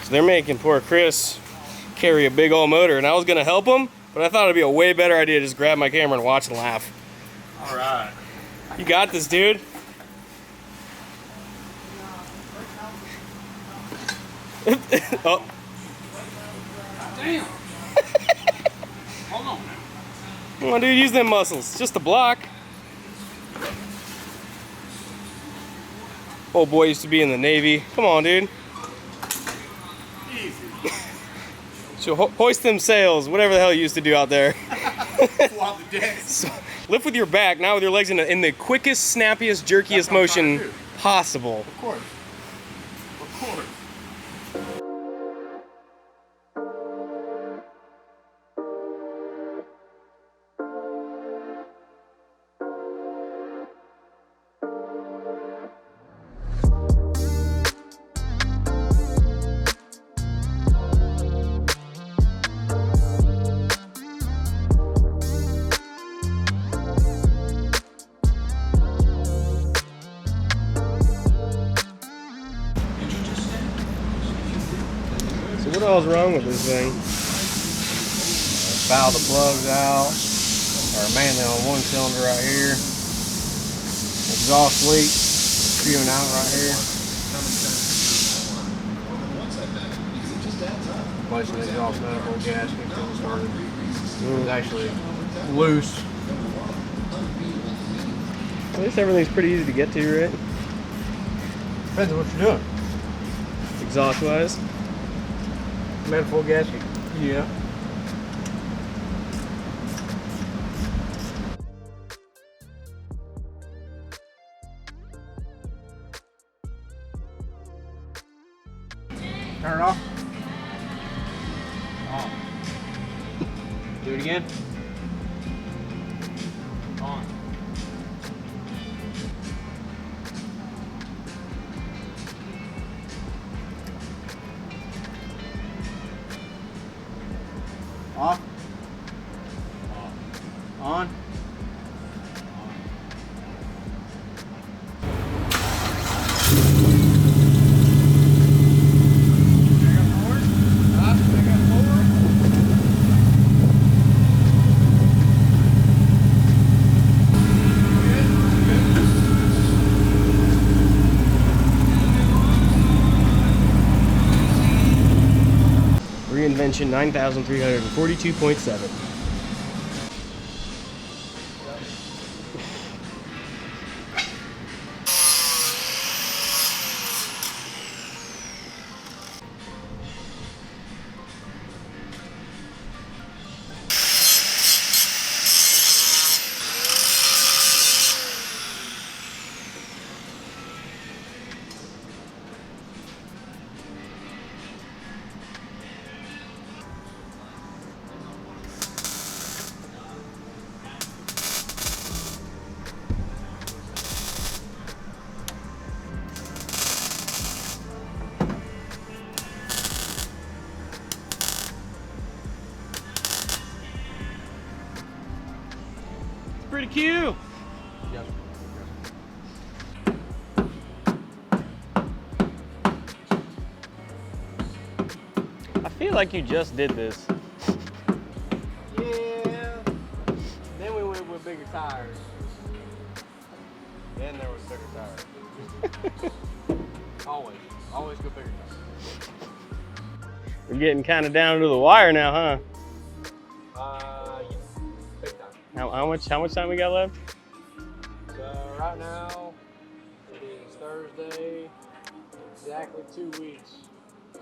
So they're making poor Chris carry a big old motor, and I was gonna help him, but I thought it'd be a way better idea to just grab my camera and watch and laugh. All right. You got this, dude. Oh. Damn. Hold on now. Come on, dude, use them muscles. Just a block. Old boy used to be in the Navy. Come on, dude. Easy. So hoist them sails, whatever the hell you used to do out there. Flop the decks. So, lift with your back, not with your legs in the quickest, snappiest, jerkiest motion possible. Of course. Of course. So what all is wrong with this thing? Foul the plugs out, or mainly on one cylinder right here. Exhaust leak spewing out right here. Replacing the exhaust manifold gasket that was started. It was actually loose. At least everything's pretty easy to get to, right? Depends on what you're doing. Exhaust wise. Manifold gasket, yeah. Turn it off. On. Do it again. On. Off. On. Reinvention 9,342.7. Pretty cute. Yes. I feel like you just did this. Yeah. Then we went with bigger tires. Then there was bigger tires. Always go bigger tires. We're getting kind of down to the wire now, huh? Yeah. Big time. How much time we got left? So right now, it is Thursday, exactly 2 weeks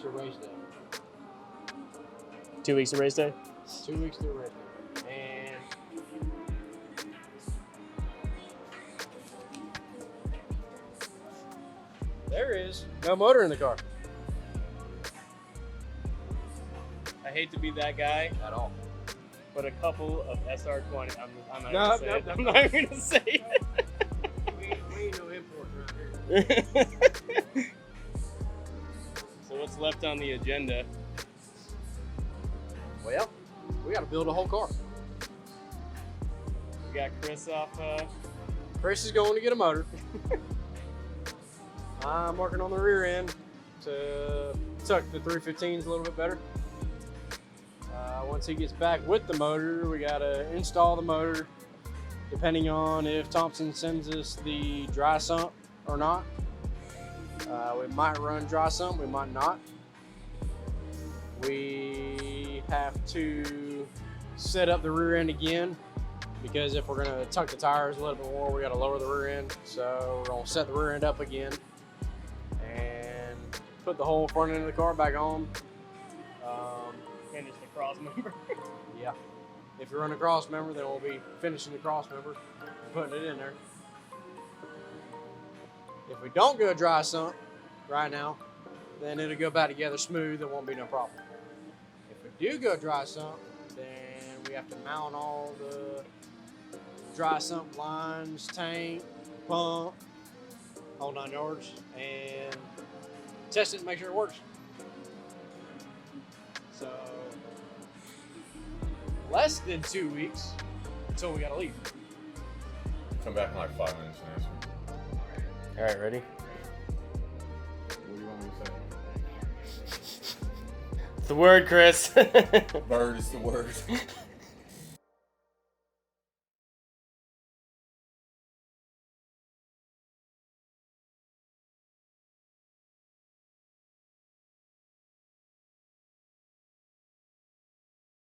to race day. 2 weeks to race day? 2 weeks to race day. And there is no motor in the car. I hate to be that guy, At all. but a couple of SR20. I'm not No, gonna say no, it. no, I'm no. not gonna say it. We ain't no import around here. So what's left on the agenda? Well, we got to build a whole car. We got Chris off. Chris is going to get a motor. I'm working on the rear end to tuck the 315s a little bit better. Once he gets back with the motor, we gotta install the motor depending on if Thompson sends us the dry sump or not. We might run dry sump, we might not. We have to set up the rear end again, because if we're gonna tuck the tires a little bit more, we gotta lower the rear end. So we're gonna set the rear end up again and put the whole front end of the car back on. Finish the cross member. Yeah. If you run a cross member, then we'll be finishing the cross member and putting it in there. If we don't go dry sump right now, then it'll go back together smooth. There won't be no problem. If we do go dry sump, then we have to mount all the dry sump lines, tank, pump, whole 9 yards, and test it and make sure it works. So, less than 2 weeks until we gotta leave. Come back in like 5 minutes and answer. All right, ready? What do you want me to say? It's the word, Chris. Bird is the word.